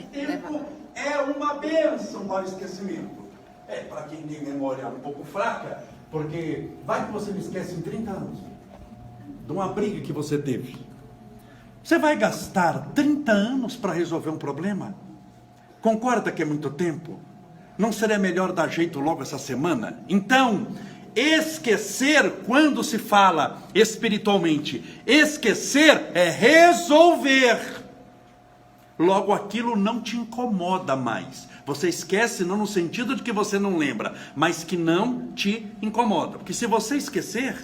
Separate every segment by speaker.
Speaker 1: tempo é uma bênção para o esquecimento. Para quem tem memória um pouco fraca, porque vai que você me esquece em 30 anos de uma briga que você teve. Você vai gastar 30 anos para resolver um problema? Concorda que é muito tempo? Não seria melhor dar jeito logo essa semana? Então, esquecer, quando se fala espiritualmente, esquecer é resolver. Logo, aquilo não te incomoda mais. Você esquece não no sentido de que você não lembra, mas que não te incomoda. Porque se você esquecer,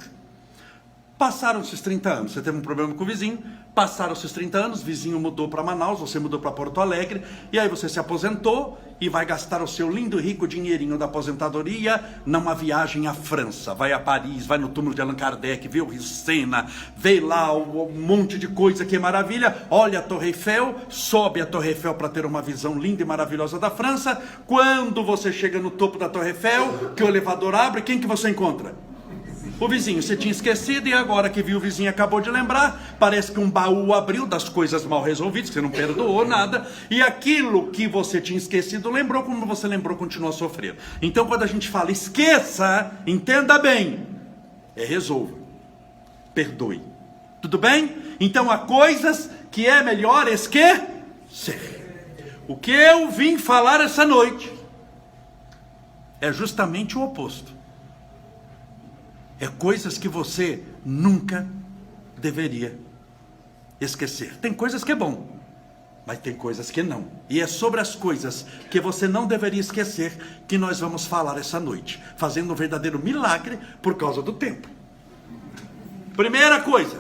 Speaker 1: passaram-se os 30 anos, você teve um problema com o vizinho, passaram-se os 30 anos, o vizinho mudou para Manaus, você mudou para Porto Alegre, e aí você se aposentou e vai gastar o seu lindo e rico dinheirinho da aposentadoria numa viagem à França. Vai a Paris, vai no túmulo de Allan Kardec, vê o Rio Sena, vê lá um monte de coisa que é maravilha, olha a Torre Eiffel, sobe a Torre Eiffel para ter uma visão linda e maravilhosa da França. Quando você chega no topo da Torre Eiffel, que o elevador abre, quem que você encontra? O vizinho, você tinha esquecido e agora que viu o vizinho acabou de lembrar, parece que um baú abriu das coisas mal resolvidas, que você não perdoou nada, e aquilo que você tinha esquecido lembrou, como você lembrou, continua a sofrer. Então quando a gente fala esqueça, entenda bem, resolva, perdoe, tudo bem? Então há coisas que é melhor esquecer. O que eu vim falar essa noite é justamente o oposto. É coisas que você nunca deveria esquecer. Tem coisas que é bom, mas tem coisas que não. E é sobre as coisas que você não deveria esquecer que nós vamos falar essa noite, fazendo um verdadeiro milagre por causa do tempo. Primeira coisa.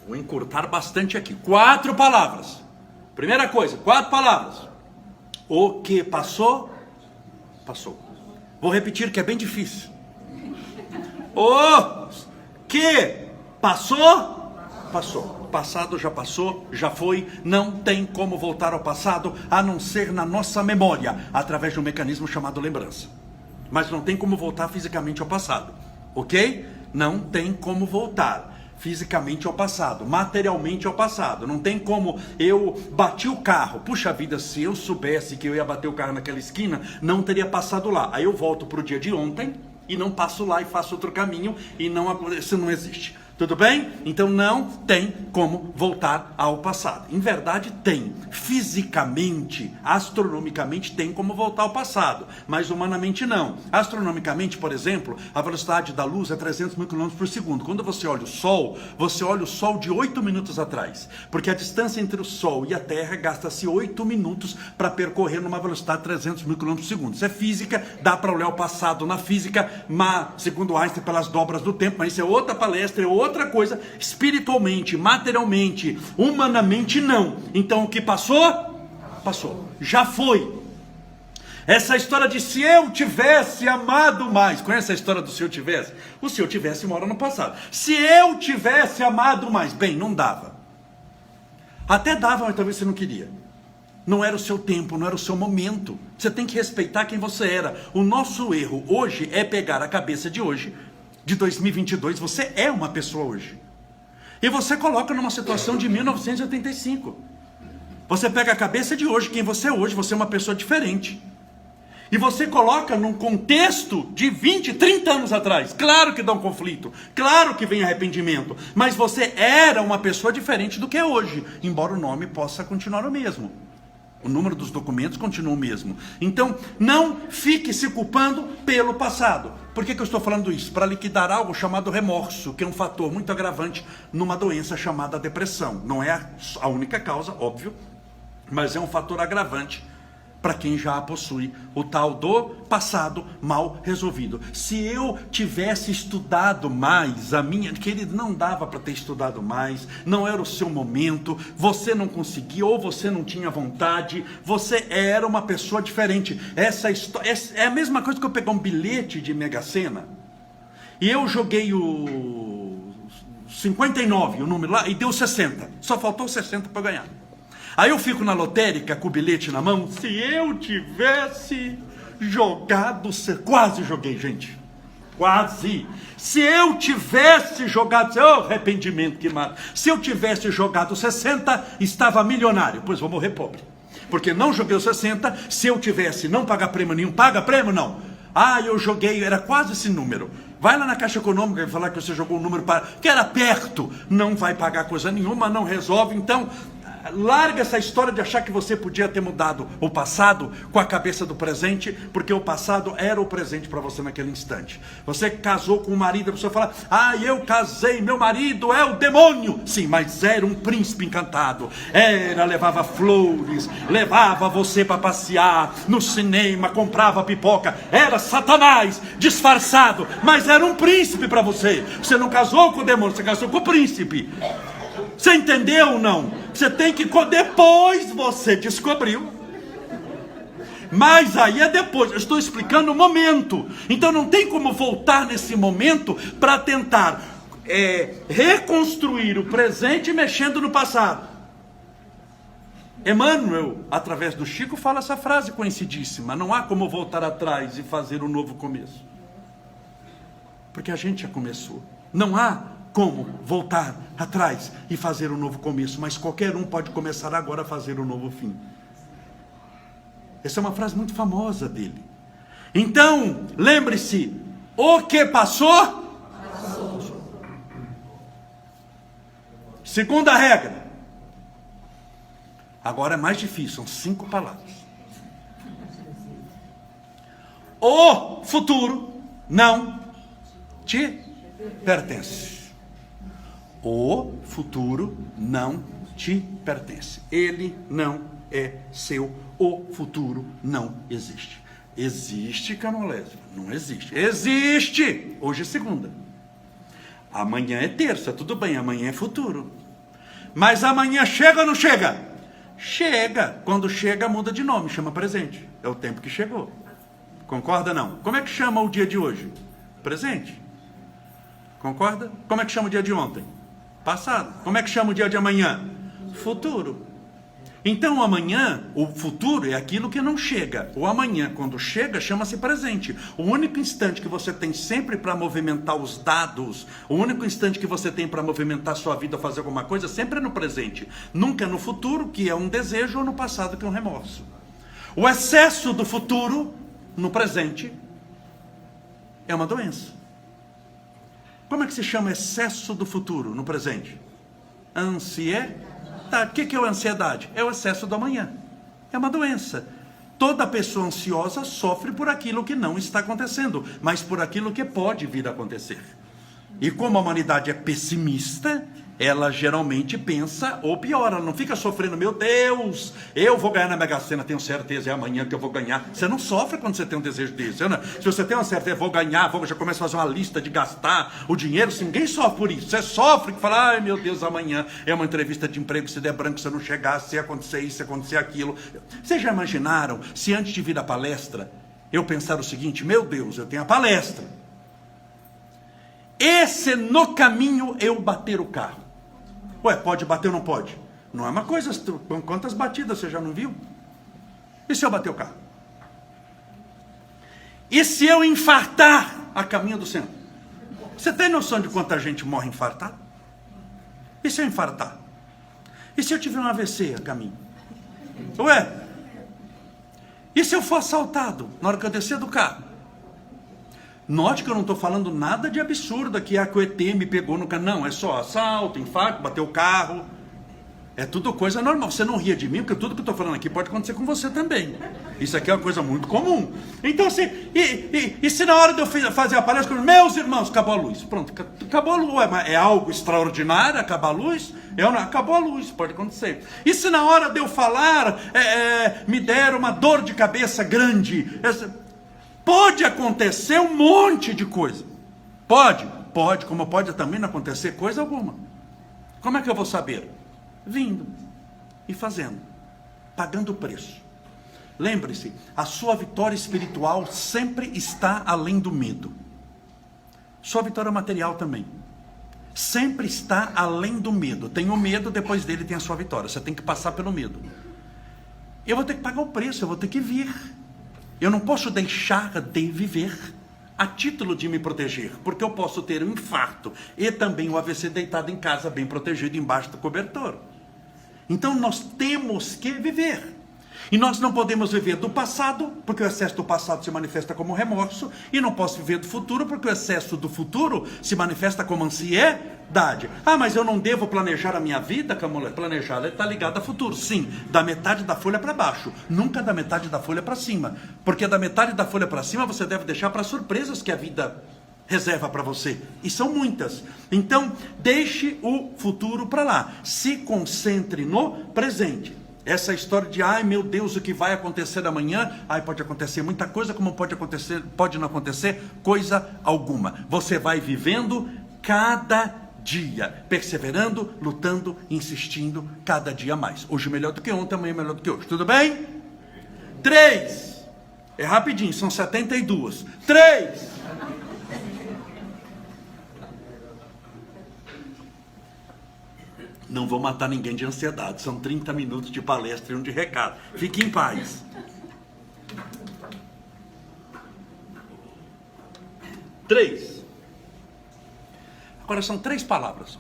Speaker 1: Vou encurtar bastante aqui. 4 palavras. Primeira coisa, 4 palavras. O que passou, passou. Vou repetir que é bem difícil. O que passou, passou. O passado já passou, já foi. Não tem como voltar ao passado, a não ser na nossa memória, através de um mecanismo chamado lembrança. Mas não tem como voltar fisicamente ao passado, ok? Não tem como voltar fisicamente ao passado, materialmente ao passado. Não tem como eu bati o carro. Puxa vida, se eu soubesse que eu ia bater o carro naquela esquina, não teria passado lá. Aí eu volto para o dia de ontem e não passo lá e faço outro caminho e não, isso não existe. Tudo bem? Então não tem como voltar ao passado. Em verdade tem. Fisicamente, astronomicamente tem como voltar ao passado. Mas humanamente não. Astronomicamente, por exemplo, a velocidade da luz é 300 mil km por segundo. Quando você olha o Sol de 8 minutos atrás. Porque a distância entre o Sol e a Terra gasta-se 8 minutos para percorrer numa velocidade de 300 mil km por segundo. Isso é física, dá para olhar o passado na física, mas, segundo Einstein, pelas dobras do tempo. Mas isso é outra palestra, é outra coisa. Espiritualmente, materialmente, humanamente não. Então o que passou, passou, já foi. Essa história de se eu tivesse amado mais, conhece a história do se eu tivesse? O se eu tivesse mora no passado. Se eu tivesse amado mais, bem, não dava. Até dava, mas talvez você não queria. Não era o seu tempo, não era o seu momento. Você tem que respeitar quem você era. O nosso erro hoje é pegar a cabeça de hoje, de 2022, você é uma pessoa hoje. E você coloca numa situação de 1985. Você pega a cabeça de hoje, quem você é hoje, você é uma pessoa diferente. E você coloca num contexto de 20, 30 anos atrás. Claro que dá um conflito, claro que vem arrependimento, mas você era uma pessoa diferente do que é hoje, embora o nome possa continuar o mesmo. O número dos documentos continua o mesmo. Então, não fique se culpando pelo passado. Por que eu estou falando isso? Para liquidar algo chamado remorso, que é um fator muito agravante numa doença chamada depressão. Não é a única causa, óbvio, mas é um fator agravante para quem já a possui, o tal do passado mal resolvido. Se eu tivesse estudado mais, querido, não dava para ter estudado mais, não era o seu momento, você não conseguia, ou você não tinha vontade, você era uma pessoa diferente. Essa história é a mesma coisa que eu pegar um bilhete de Mega Sena, e eu joguei o 59, o número lá, e deu 60, só faltou 60 para ganhar. Aí eu fico na lotérica com o bilhete na mão. Se eu tivesse jogado, quase joguei, gente. quase. Se eu tivesse jogado, arrependimento que mata. Se eu tivesse jogado 60, estava milionário. Pois vou morrer pobre. Porque não joguei os 60, se eu tivesse não pagar prêmio nenhum, paga prêmio não. Eu joguei, era quase esse número. Vai lá na Caixa Econômica e falar que você jogou um número que era perto. Não vai pagar coisa nenhuma, não resolve. Então, larga essa história de achar que você podia ter mudado o passado com a cabeça do presente, porque o passado era o presente para você naquele instante. Você casou com um marido, a pessoa fala, eu casei, meu marido é o demônio. Sim, mas era um príncipe encantado. Levava flores, levava você para passear no cinema, comprava pipoca. Era Satanás disfarçado, mas era um príncipe para você. Você não casou com o demônio, você casou com o príncipe. Você entendeu ou não? Você tem que... Depois você descobriu. Mas aí é depois. Eu estou explicando o momento. Então não tem como voltar nesse momento para tentar reconstruir o presente mexendo no passado. Emmanuel, através do Chico, fala essa frase conhecidíssima. Não há como voltar atrás e fazer um novo começo. Porque a gente já começou. Não há como voltar atrás e fazer um novo começo, mas qualquer um pode começar agora a fazer um novo fim. Essa é uma frase muito famosa dele. Então, lembre-se, o que passou, passou. Segunda regra. Agora é mais difícil, são 5 palavras. O futuro não te pertence. O futuro não te pertence. Ele não é seu. O futuro não existe. Existe, Camolésio? Não existe. Existe! Hoje é segunda. Amanhã é terça, tudo bem, amanhã é futuro. Mas amanhã chega ou não chega? Chega. Quando chega, muda de nome, chama presente. É o tempo que chegou. Concorda não? Como é que chama o dia de hoje? Presente. Concorda? Como é que chama o dia de ontem? Passado. Como é que chama o dia de amanhã? Futuro. Então o amanhã, o futuro é aquilo que não chega. O amanhã, quando chega, chama-se presente. O único instante que você tem sempre para movimentar os dados, o único instante que você tem para movimentar a sua vida, fazer alguma coisa, sempre é no presente. Nunca é no futuro, que é um desejo, ou no passado, que é um remorso. O excesso do futuro no presente é uma doença. Como é que se chama excesso do futuro no presente? Ansiedade. O que é a ansiedade? É o excesso do amanhã. É uma doença. Toda pessoa ansiosa sofre por aquilo que não está acontecendo, mas por aquilo que pode vir a acontecer. E como a humanidade é pessimista, ela geralmente pensa ou pior, ela não fica sofrendo, meu Deus, eu vou ganhar na Mega Sena, tenho certeza, é amanhã que eu vou ganhar. Você não sofre quando você tem um desejo desse. Se você tem uma certeza, vou ganhar, já começa a fazer uma lista de gastar o dinheiro, ninguém sofre por isso. Você sofre que fala, ai meu Deus, amanhã é uma entrevista de emprego, se der branco, se não chegar, se acontecer isso, se acontecer aquilo. Vocês já imaginaram, se antes de vir a palestra, eu pensar o seguinte, meu Deus, eu tenho a palestra. Esse no caminho eu bater o carro. Ué, pode bater ou não pode? Não é uma coisa, quantas batidas você já não viu? E se eu bater o carro? E se eu infartar a caminho do centro? Você tem noção de quanta gente morre infartada? E se eu infartar? E se eu tiver um AVC a caminho? Ué? E se eu for assaltado na hora que eu descer do carro? Note que eu não estou falando nada de absurdo aqui, que o ET me pegou no carro. Não, é só assalto, infarto, bateu o carro. É tudo coisa normal. Você não ria de mim, porque tudo que eu estou falando aqui pode acontecer com você também. Isso aqui é uma coisa muito comum. Então, e se na hora de eu fazer a palestra, meus irmãos, acabou a luz. Pronto, acabou a luz. É algo extraordinário acabar a luz? Acabou a luz, pode acontecer. E se na hora de eu falar, me der uma dor de cabeça grande? Pode acontecer um monte de coisa. Pode, como pode também não acontecer coisa alguma. Como é que eu vou saber? Vindo e fazendo, pagando o preço. Lembre-se, a sua vitória espiritual sempre está além do medo. Sua vitória material também. Sempre está além do medo. Tem o medo, depois dele tem a sua vitória. Você tem que passar pelo medo. Eu vou ter que pagar o preço, eu vou ter que vir. Eu não posso deixar de viver a título de me proteger, porque eu posso ter um infarto e também o AVC deitado em casa, bem protegido embaixo do cobertor. Então nós temos que viver. E nós não podemos viver do passado, porque o excesso do passado se manifesta como remorso, e não posso viver do futuro, porque o excesso do futuro se manifesta como ansiedade. Ah, mas eu não devo planejar a minha vida, Camula? Planejar está ligado a futuro. Sim, da metade da folha para baixo, nunca da metade da folha para cima. Porque da metade da folha para cima você deve deixar para surpresas que a vida reserva para você. E são muitas. Então, deixe o futuro para lá. Se concentre no presente. Essa história de, ai meu Deus, o que vai acontecer amanhã? Ai, pode acontecer muita coisa, como pode não acontecer coisa alguma. Você vai vivendo cada dia, perseverando, lutando, insistindo, cada dia mais. Hoje melhor do que ontem, amanhã melhor do que hoje. Tudo bem? 3. É rapidinho, são 72. 3. Não vou matar ninguém de ansiedade. São 30 minutos de palestra e um de recado. Fique em paz. 3. Agora são 3 palavras.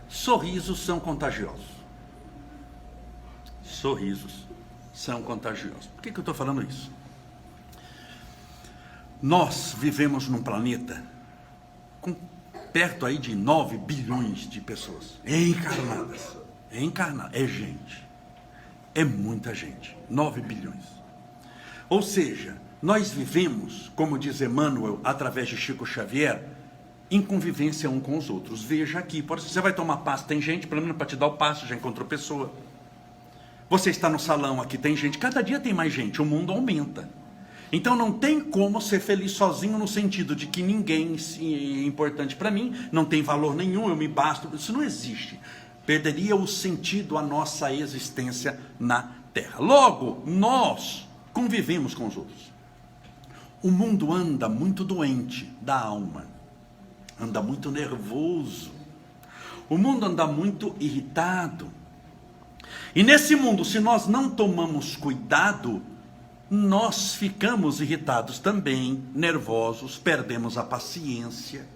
Speaker 1: Sorrisos são contagiosos. Sorrisos são contagiosos. Por que eu estou falando isso? Nós vivemos num planeta com perto aí de 9 bilhões de pessoas encarnadas. É gente. É muita gente. 9 bilhões. Ou seja, nós vivemos, como diz Emmanuel, através de Chico Xavier, em convivência um com os outros. Veja aqui, você vai tomar passe, tem gente, pelo menos para te dar o passe, já encontrou pessoa. Você está no salão, aqui tem gente, cada dia tem mais gente, o mundo aumenta. Então não tem como ser feliz sozinho no sentido de que ninguém é importante para mim, não tem valor nenhum, eu me basto. Isso não existe. Perderia o sentido a nossa existência na Terra. Logo, nós convivemos com os outros. O mundo anda muito doente da alma, anda muito nervoso, o mundo anda muito irritado. E nesse mundo, se nós não tomamos cuidado, nós ficamos irritados também, nervosos, perdemos a paciência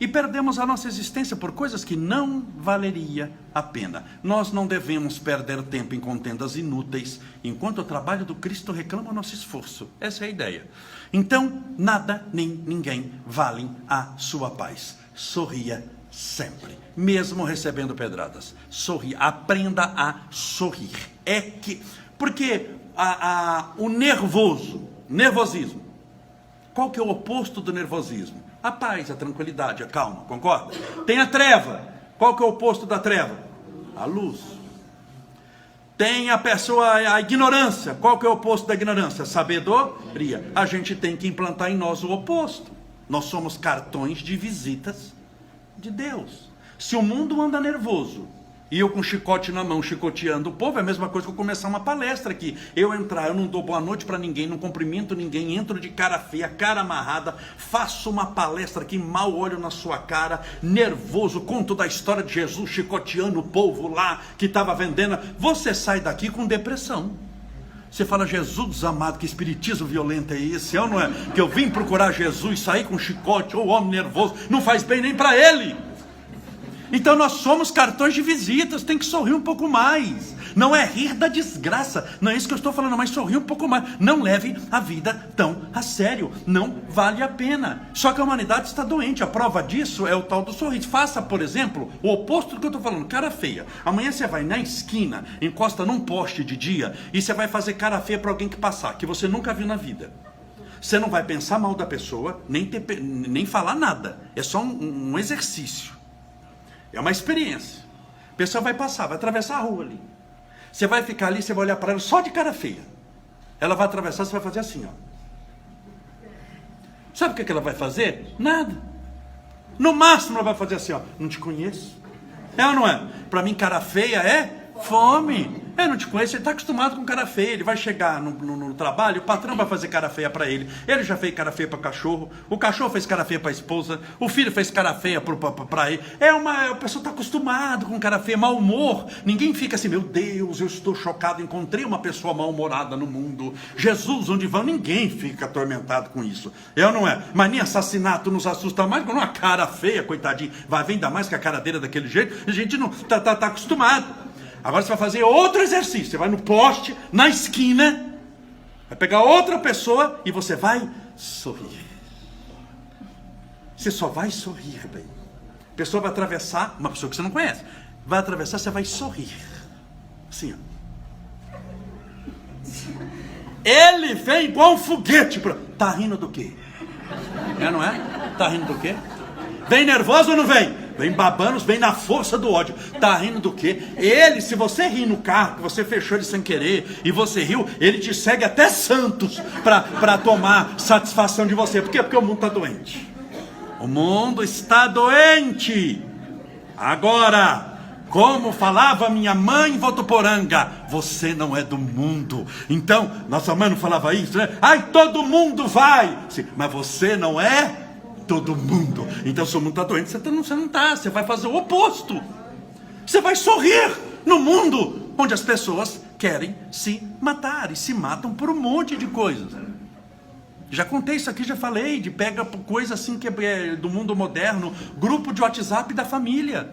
Speaker 1: e perdemos a nossa existência por coisas que não valeria a pena. Nós não devemos perder tempo em contendas inúteis, enquanto o trabalho do Cristo reclama o nosso esforço. Essa é a ideia. Então, nada nem ninguém valem a sua paz. Sorria sempre, mesmo recebendo pedradas. Sorria, aprenda a sorrir. Porque o nervosismo, qual que é o oposto do nervosismo? A paz, a tranquilidade, a calma, concorda? Tem a treva, qual que é o oposto da treva? A luz. Tem a ignorância, qual que é o oposto da ignorância? Sabedoria. A gente tem que implantar em nós o oposto. Nós somos cartões de visitas de Deus. Se o mundo anda nervoso e eu com chicote na mão, chicoteando o povo, é a mesma coisa que eu começar uma palestra aqui. Eu não dou boa noite para ninguém, não cumprimento ninguém, entro de cara feia, cara amarrada, faço uma palestra aqui, mal olho na sua cara, nervoso, conto da história de Jesus chicoteando o povo lá que estava vendendo. Você sai daqui com depressão. Você fala, Jesus amado, que espiritismo violento é esse? Eu não é? Que eu vim procurar Jesus, sair com chicote, ou homem nervoso, não faz bem nem para ele. Então nós somos cartões de visitas, tem que sorrir um pouco mais. Não é rir da desgraça, não é isso que eu estou falando, mas sorrir um pouco mais. Não leve a vida tão a sério, não vale a pena. Só que a humanidade está doente, a prova disso é o tal do sorriso. Faça, por exemplo, o oposto do que eu estou falando, cara feia. Amanhã você vai na esquina, encosta num poste de dia e você vai fazer cara feia para alguém que passar, que você nunca viu na vida. Você não vai pensar mal da pessoa, nem falar nada, é só um exercício. É uma experiência. A pessoa vai passar, vai atravessar a rua ali. Você vai ficar ali, você vai olhar para ela só de cara feia. Ela vai atravessar, você vai fazer assim, ó. Sabe o que ela vai fazer? Nada. No máximo ela vai fazer assim, ó. Não te conheço. É ou não é? Para mim, cara feia é Fome. Eu não te conheço, ele está acostumado com cara feia. Ele vai chegar no trabalho, o patrão vai fazer cara feia para ele. Ele já fez cara feia para o cachorro fez cara feia para a esposa, o filho fez cara feia para ele. A pessoa está acostumada com cara feia, mau humor. Ninguém fica assim, meu Deus, eu estou chocado, encontrei uma pessoa mal-humorada no mundo. Jesus, onde vão? Ninguém fica atormentado com isso. Não é? Mas nem assassinato nos assusta mais quando uma cara feia, coitadinho, vai ver ainda mais que a cara dele é daquele jeito. A gente não está acostumado. Agora você vai fazer outro exercício. Você vai no poste, na esquina, vai pegar outra pessoa e você vai sorrir. Você só vai sorrir, bem. A pessoa vai atravessar, uma pessoa que você não conhece, vai atravessar, você vai sorrir. Assim, ó. Ele vem igual um foguete. Tá rindo do quê? Não é? Tá rindo do quê? Vem nervoso ou não vem? Vem babando, vem na força do ódio. Tá rindo do quê? Ele, se você rir no carro, que você fechou ele sem querer, e você riu, ele te segue até Santos para tomar satisfação de você. Por quê? Porque o mundo está doente. O mundo está doente. Agora, como falava minha mãe em Votuporanga, você não é do mundo. Então, nossa mãe não falava isso, né? Ai, todo mundo vai. Sim, mas você não é todo mundo. Então, se o mundo está doente, você não está. Você vai fazer o oposto. Você vai sorrir no mundo onde as pessoas querem se matar e se matam por um monte de coisas. Já contei isso aqui, já falei de pega coisa assim que é do mundo moderno, grupo de WhatsApp da família.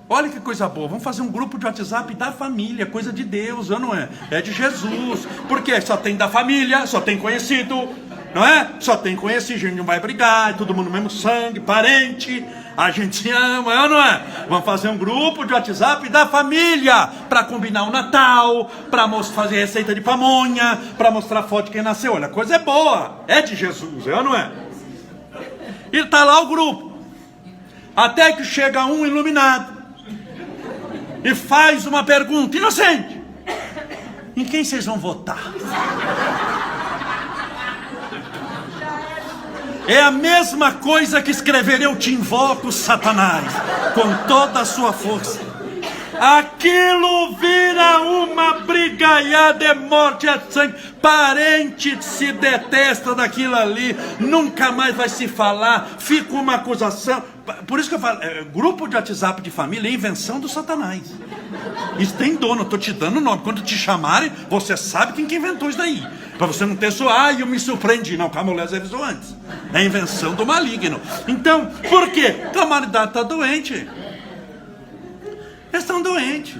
Speaker 1: Olha que coisa boa, vamos fazer um grupo de WhatsApp da família, coisa de Deus, não é? É de Jesus. Porque só tem da família, só tem conhecido, não é? Só tem conhecido, a gente não vai brigar, todo mundo mesmo sangue, parente, a gente se ama, não é? Vamos fazer um grupo de WhatsApp da família, para combinar o Natal, para fazer receita de pamonha, para mostrar foto de quem nasceu. Olha, a coisa é boa, é de Jesus, não é? E está lá o grupo, até que chega um iluminado, e faz uma pergunta inocente: em quem vocês vão votar? É a mesma coisa que escrever eu te invoco, Satanás, com toda a sua força. Aquilo vira uma brigaiada, é morte, é sangue. Parente se detesta daquilo ali, nunca mais vai se falar, fica uma acusação. Por isso que eu falo, grupo de WhatsApp de família é invenção do Satanás. Isso tem dono, eu estou te dando o nome. Quando te chamarem, você sabe quem que inventou isso daí. Para você não ter só, eu me surpreendi. Não, calma, o Léo avisou antes. É invenção do maligno. Então, por quê? Porque a humanidade está doente. Eles estão doentes.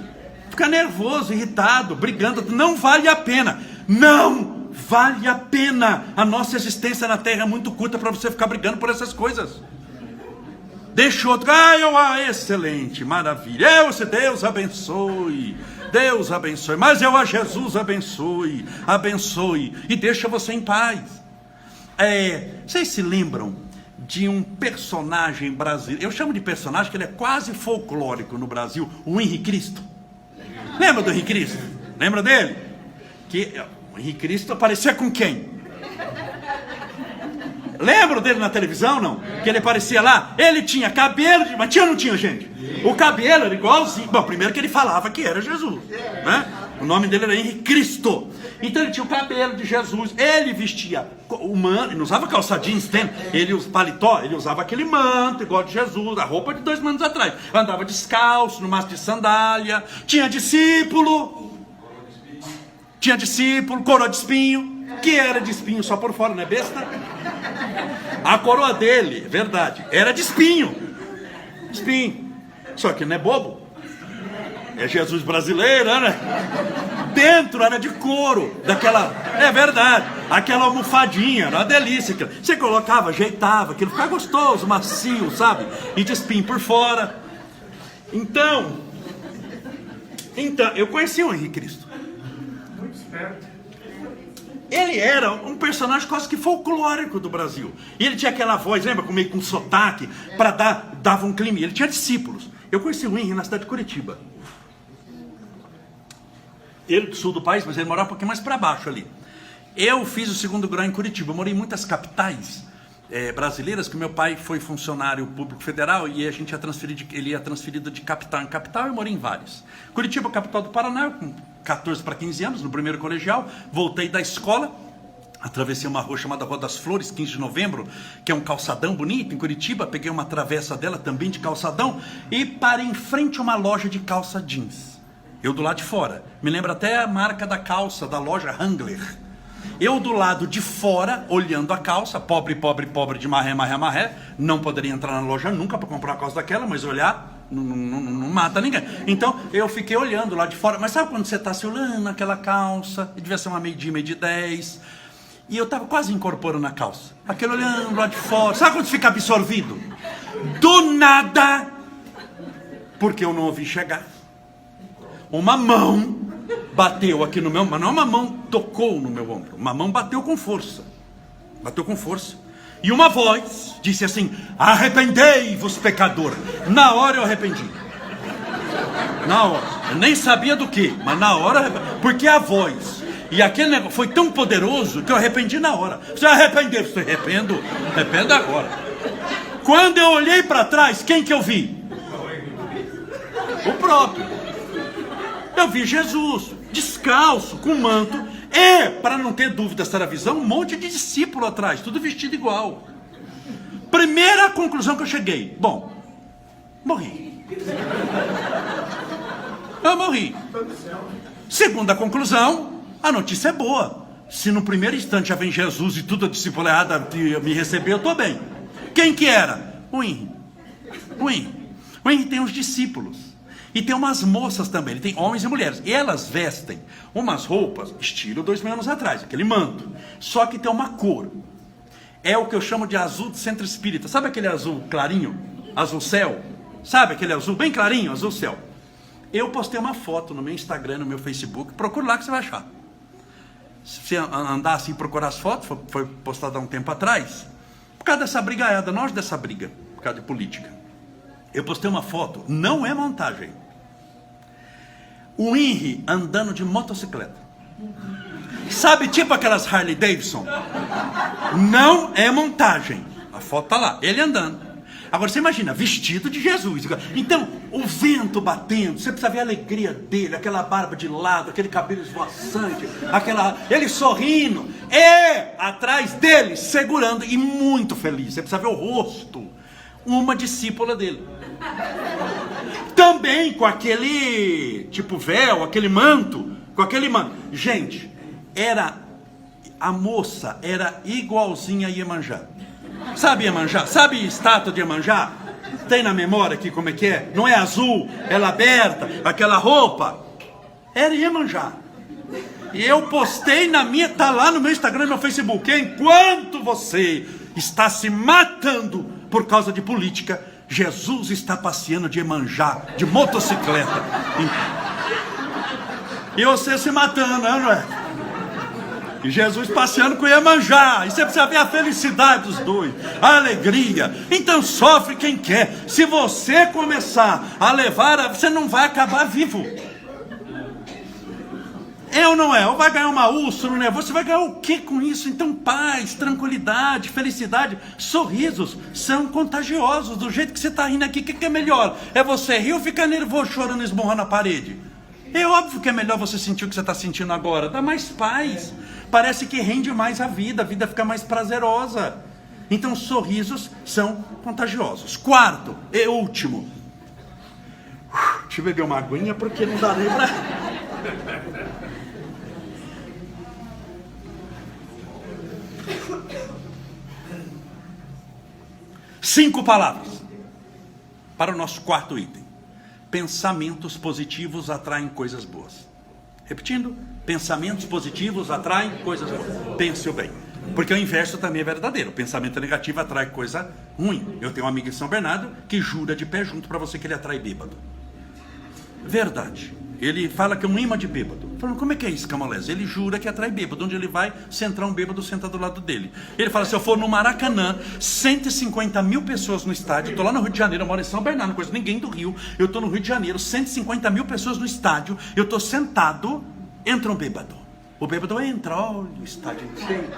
Speaker 1: Fica nervoso, irritado, brigando. Não vale a pena. Não vale a pena. A nossa existência na Terra é muito curta para você ficar brigando por essas coisas. Deixa outro, excelente, maravilha, Deus abençoe, Deus abençoe, mas Jesus abençoe, e deixa você em paz. Vocês se lembram de um personagem brasileiro, eu chamo de personagem que ele é quase folclórico no Brasil, o Henrique Cristo? Lembra do Henrique Cristo? Lembra dele? Que o Henrique Cristo aparecia com quem? Lembram dele na televisão, não? Que ele aparecia lá, ele tinha cabelo, mas tinha ou não tinha, gente? O cabelo era igualzinho. Bom, primeiro que ele falava que era Jesus, né? O nome dele era Henrique Cristo. Então ele tinha o cabelo de Jesus, ele vestia o manto, ele não usava calça jeans, ele usava paletó, ele usava aquele manto igual de Jesus, a roupa de 2 anos atrás. Andava descalço, no máximo de sandália, tinha discípulo, coroa de espinho. Que era de espinho só por fora, não é besta? A coroa dele, verdade, era de espinho. Só que não é bobo. É Jesus brasileiro, né? Dentro era de couro, é verdade, aquela almofadinha, era uma delícia. Você colocava, ajeitava, aquilo ficava gostoso, macio, sabe? E de espinho por fora. Então, eu conheci o Henrique Cristo. Muito esperto. Ele era um personagem quase que folclórico do Brasil. E ele tinha aquela voz, lembra? Meio com sotaque, dava um clima. Ele tinha discípulos. Eu conheci o Henrique na cidade de Curitiba. Ele do sul do país, mas ele morava um pouquinho mais para baixo ali. Eu fiz o 2º grau em Curitiba. Eu morei em muitas capitais. brasileiras, que meu pai foi funcionário público federal e a gente ele ia transferido de capital em capital. Eu morei em vários. Curitiba, capital do Paraná, com 14 para 15 anos, no primeiro colegial. Voltei da escola, atravessei uma rua chamada Rua das Flores, 15 de novembro, que é um calçadão bonito em Curitiba. Peguei uma travessa dela, também de calçadão, e parei em frente a uma loja de calça jeans. Eu do lado de fora. Me lembro até a marca da calça, da loja Wrangler. Eu do lado de fora, olhando a calça, pobre de marré, não poderia entrar na loja nunca para comprar a calça daquela, mas olhar não mata ninguém. Então eu fiquei olhando lá de fora, mas sabe quando você está se olhando aquela calça, devia ser uma meio de 10, e eu estava quase incorporando a calça, aquele olhando lá de fora, sabe quando você fica absorvido? Do nada, porque eu não ouvi chegar, uma mão bateu aqui no meu, mas não uma mão tocou no meu ombro, uma mão bateu com força, e uma voz disse assim: arrependei-vos, pecador. Na hora eu arrependi, na hora, eu nem sabia do que, mas na hora, porque a voz e aquele negócio foi tão poderoso que eu arrependi na hora. Você arrependeu? Você arrependo agora. Quando eu olhei para trás, quem que eu vi? O próprio. Eu vi Jesus, descalço, com manto, e, para não ter dúvida se era visão, um monte de discípulo atrás, tudo vestido igual. Primeira conclusão que eu cheguei: bom, morri. Eu morri. Segunda conclusão: a notícia é boa. Se no primeiro instante já vem Jesus e tudo a discipulada me receber, eu estou bem. Quem que era? O Henry. O Henry tem os discípulos. E tem umas moças também, ele tem homens e mulheres. E elas vestem umas roupas, estilo 2000 anos atrás, aquele manto. Só que tem uma cor. É o que eu chamo de azul de centro espírita. Sabe aquele azul clarinho? Azul céu? Sabe aquele azul bem clarinho? Azul céu. Eu postei uma foto no meu Instagram, no meu Facebook. Procura lá que você vai achar. Se você andar assim e procurar as fotos, foi postada há um tempo atrás. Por causa dessa brigaiada, nós dessa briga, por causa de política. Eu postei uma foto, não é montagem. O Henry andando de motocicleta. Sabe, tipo aquelas Harley Davidson? Não é montagem. A foto tá lá, ele andando. Agora você imagina, vestido de Jesus. Então, o vento batendo, você precisa ver a alegria dele, aquela barba de lado, aquele cabelo esvoaçante, ele sorrindo, e atrás dele, segurando, e muito feliz. Você precisa ver o rosto. Uma discípula dele. Também com aquele tipo véu, aquele manto, gente, a moça era igualzinha a Iemanjá. Sabe Iemanjá? Sabe estátua de Iemanjá? Tem na memória aqui como é que é? Não é azul, ela aberta, aquela roupa. Era Iemanjá. E eu postei tá lá no meu Instagram e no Facebook. Enquanto você está se matando por causa de política, Jesus está passeando de Iemanjá, de motocicleta. E você se matando, não é? E Jesus passeando com Iemanjá. E você precisa ver a felicidade dos dois, a alegria. Então sofre quem quer. Se você começar a levar, você não vai acabar vivo. É ou não é? Ou vai ganhar uma úlcera, não é? Você vai ganhar o que com isso? Então paz, tranquilidade, felicidade, sorrisos são contagiosos. Do jeito que você está rindo aqui, o que é melhor? É você rir ou ficar nervoso, chorando, esmurrando a parede? É óbvio que é melhor você sentir o que você está sentindo agora. Dá mais paz. Parece que rende mais a vida fica mais prazerosa. Então sorrisos são contagiosos. Quarto e último. Deixa eu beber uma aguinha porque não dá nem pra... Cinco palavras para o nosso quarto item. Pensamentos positivos atraem coisas boas. Repetindo, pensamentos positivos atraem coisas boas. Pense bem, porque o inverso também é verdadeiro. Pensamento negativo atrai coisa ruim. Eu tenho um amigo em São Bernardo que jura de pé junto para você que ele atrai bêbado. Verdade. Ele fala que é um imã de bêbado. Falando, como é que é isso, Camolés? Ele jura que atrai bêbado. Onde ele vai, se entrar um bêbado, senta do lado dele. Ele fala, se eu for no Maracanã, 150 mil pessoas no estádio, eu tô lá no Rio de Janeiro, eu moro em São Bernardo, não conheço ninguém do Rio, eu tô no Rio de Janeiro, 150 mil pessoas no estádio, eu tô sentado, entra um bêbado. O bêbado entra, olha o estádio cheio.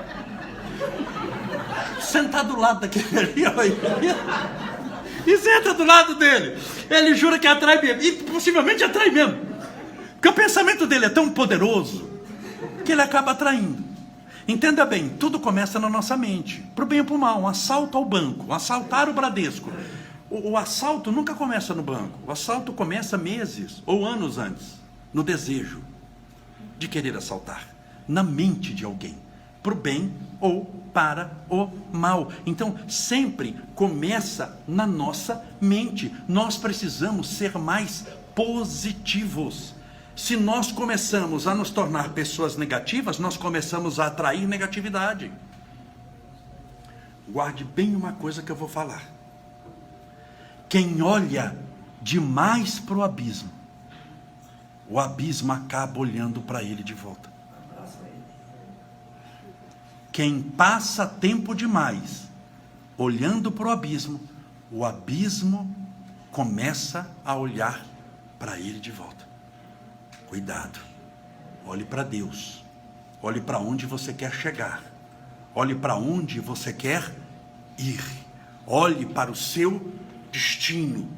Speaker 1: sentar do lado daquele ali, ó, e senta do lado dele. Ele jura que atrai mesmo, e possivelmente atrai mesmo. Porque o pensamento dele é tão poderoso que ele acaba atraindo. Entenda bem, tudo começa na nossa mente, pro bem ou pro mal. Um assalto ao banco, assaltar o Bradesco. O assalto nunca começa no banco. O assalto começa meses ou anos antes, no desejo de querer assaltar, na mente de alguém, pro bem ou para o mal. Então, sempre começa na nossa mente. Nós precisamos ser mais positivos. Se nós começamos a nos tornar pessoas negativas, nós começamos a atrair negatividade. Guarde bem uma coisa que eu vou falar. Quem olha demais para o abismo acaba olhando para ele de volta. Quem passa tempo demais olhando para o abismo começa a olhar para ele de volta. Cuidado, olhe para Deus, olhe para onde você quer chegar, olhe para onde você quer ir, olhe para o seu destino,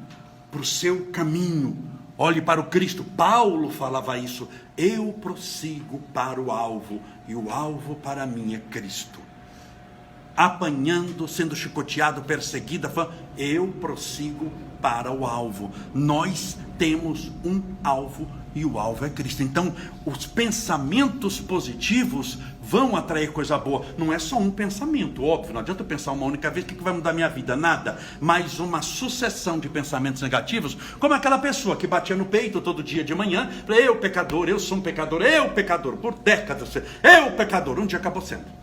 Speaker 1: para o seu caminho, olhe para o Cristo. Paulo falava isso: eu prossigo para o alvo, e o alvo para mim é Cristo. Apanhando, sendo chicoteado, perseguida, falando, eu prossigo para o alvo. Nós temos um alvo, e o alvo é Cristo. Então, os pensamentos positivos vão atrair coisa boa. Não é só um pensamento, óbvio, não adianta eu pensar uma única vez, o que vai mudar minha vida? Nada. Mas uma sucessão de pensamentos negativos, como aquela pessoa que batia no peito todo dia de manhã, eu pecador, eu sou um pecador, eu pecador, por décadas, eu pecador, um dia acabou sendo.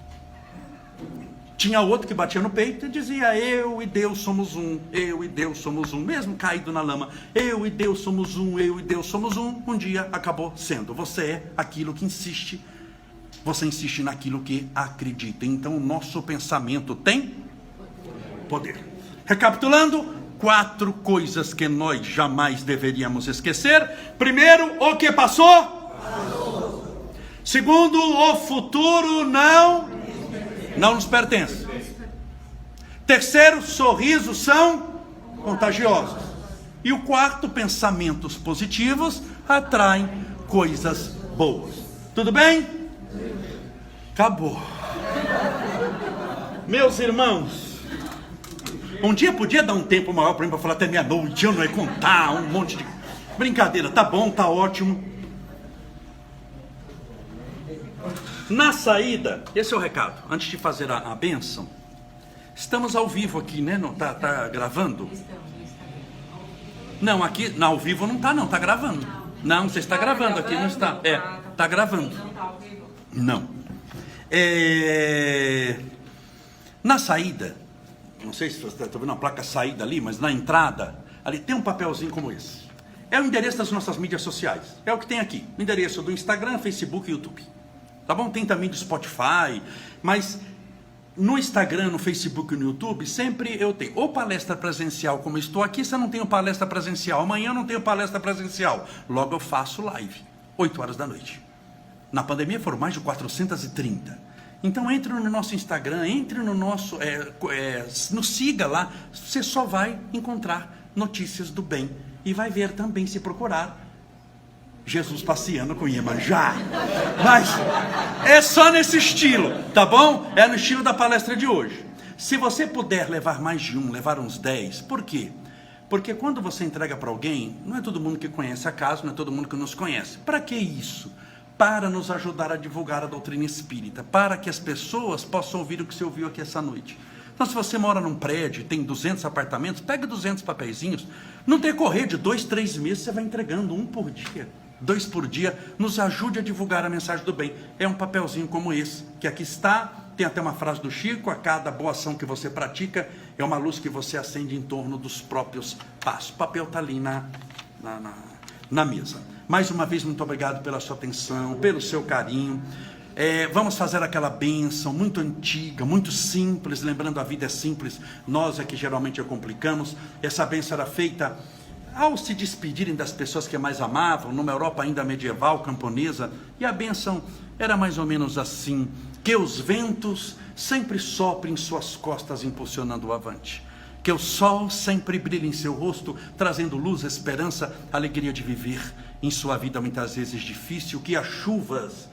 Speaker 1: Tinha outro que batia no peito e dizia, eu e Deus somos um, eu e Deus somos um, mesmo caído na lama, eu e Deus somos um, eu e Deus somos um dia acabou sendo. Você é aquilo que insiste, você insiste naquilo que acredita. Então o nosso pensamento tem poder. Recapitulando, 4 coisas que nós jamais deveríamos esquecer. Primeiro, o que passou. Segundo, o futuro não nos pertence. Terceiro, sorrisos são contagiosos. E o quarto, pensamentos positivos atraem coisas boas. Tudo bem? Acabou. Meus irmãos, um dia podia dar um tempo maior para mim para falar até meia-noite, eu não ia contar um monte de brincadeira. Tá bom, tá ótimo. Na saída, esse é o recado. Antes de fazer a bênção, estamos ao vivo aqui, né? Não tá gravando? Não, aqui ao vivo não tá, não. Tá gravando. Não, você está gravando aqui, não está. Tá gravando. Não. Na saída, não sei se você está vendo a placa saída ali, mas na entrada, ali tem um papelzinho como esse. É o endereço das nossas mídias sociais. É o que tem aqui. O endereço do Instagram, Facebook e YouTube. Tá bom? Tem também do Spotify, mas no Instagram, no Facebook e no YouTube, sempre eu tenho ou palestra presencial, como eu estou aqui, se eu não tenho palestra presencial, amanhã eu não tenho palestra presencial, logo eu faço live, 8 horas da noite. Na pandemia foram mais de 430. Então entre no nosso Instagram, entre no nosso, nos siga lá, você só vai encontrar notícias do bem e vai ver também, se procurar, Jesus passeando com Iemanjá. Mas é só nesse estilo, tá bom? É no estilo da palestra de hoje. Se você puder levar mais de um, levar uns 10, por quê? Porque quando você entrega para alguém, não é todo mundo que conhece a casa, não é todo mundo que nos conhece. Para que isso? Para nos ajudar a divulgar a doutrina espírita, para que as pessoas possam ouvir o que você ouviu aqui essa noite. Então, se você mora num prédio, tem 200 apartamentos, pega 200 papeizinhos, no decorrer de 2, 3 meses, você vai entregando um por dia. 2 por dia, nos ajude a divulgar a mensagem do bem. É um papelzinho como esse, que aqui está, tem até uma frase do Chico, a cada boa ação que você pratica, é uma luz que você acende em torno dos próprios passos. O papel está ali na mesa. Mais uma vez, muito obrigado pela sua atenção, pelo seu carinho. Vamos fazer aquela bênção muito antiga, muito simples, lembrando a vida é simples, nós é que geralmente a complicamos. Essa bênção era feita ao se despedirem das pessoas que mais amavam, numa Europa ainda medieval, camponesa, e a bênção era mais ou menos assim: Que os ventos sempre soprem em suas costas, impulsionando o avante. Que o sol sempre brilhe em seu rosto, trazendo luz, esperança, alegria de viver em sua vida muitas vezes difícil. Que as chuvas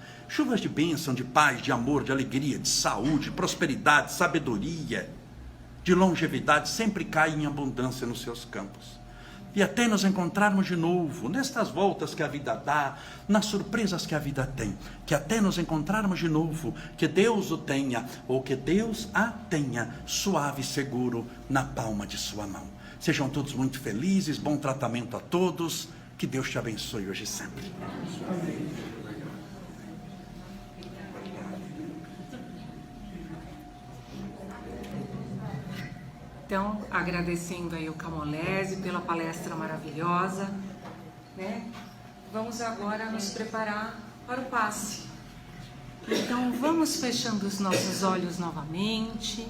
Speaker 1: de bênção, de paz, de amor, de alegria, de saúde, prosperidade, sabedoria, de longevidade, sempre caem em abundância nos seus campos. E até nos encontrarmos de novo, nestas voltas que a vida dá, nas surpresas que a vida tem, que até nos encontrarmos de novo, que Deus o tenha, ou que Deus a tenha, suave e seguro, na palma de sua mão. Sejam todos muito felizes, bom tratamento a todos, que Deus te abençoe hoje e sempre. Amém.
Speaker 2: Então, agradecendo aí o Camolese pela palestra maravilhosa, né? Vamos agora nos preparar para o passe. Então, vamos fechando os nossos olhos novamente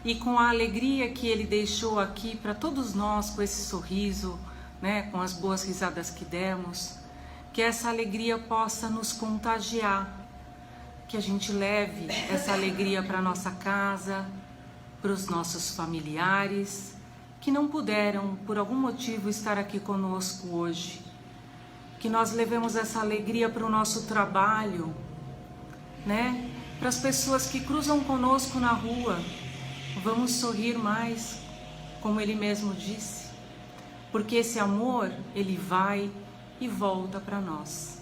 Speaker 2: e com a alegria que ele deixou aqui para todos nós, com esse sorriso, né? Com as boas risadas que demos, que essa alegria possa nos contagiar, que a gente leve essa alegria para nossa casa, para os nossos familiares que não puderam, por algum motivo, estar aqui conosco hoje. Que nós levemos essa alegria para o nosso trabalho, né? Para as pessoas que cruzam conosco na rua. Vamos sorrir mais, como ele mesmo disse, porque esse amor, ele vai e volta para nós.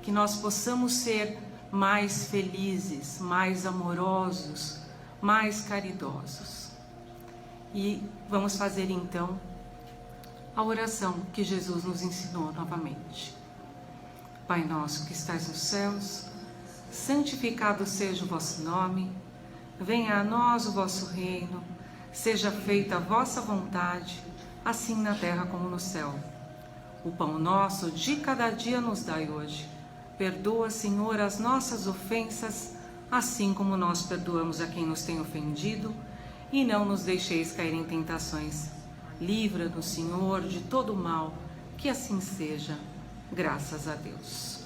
Speaker 2: Que nós possamos ser mais felizes, mais amorosos, mais caridosos. E vamos fazer então a oração que Jesus nos ensinou novamente. Pai nosso que estais nos céus, santificado seja o vosso nome, venha a nós o vosso reino, seja feita a vossa vontade, assim na terra como no céu. O pão nosso de cada dia nos dai hoje. Perdoa, Senhor, as nossas ofensas, assim como nós perdoamos a quem nos tem ofendido, e não nos deixeis cair em tentações. Livra-nos, Senhor, de todo o mal, que assim seja, graças a Deus.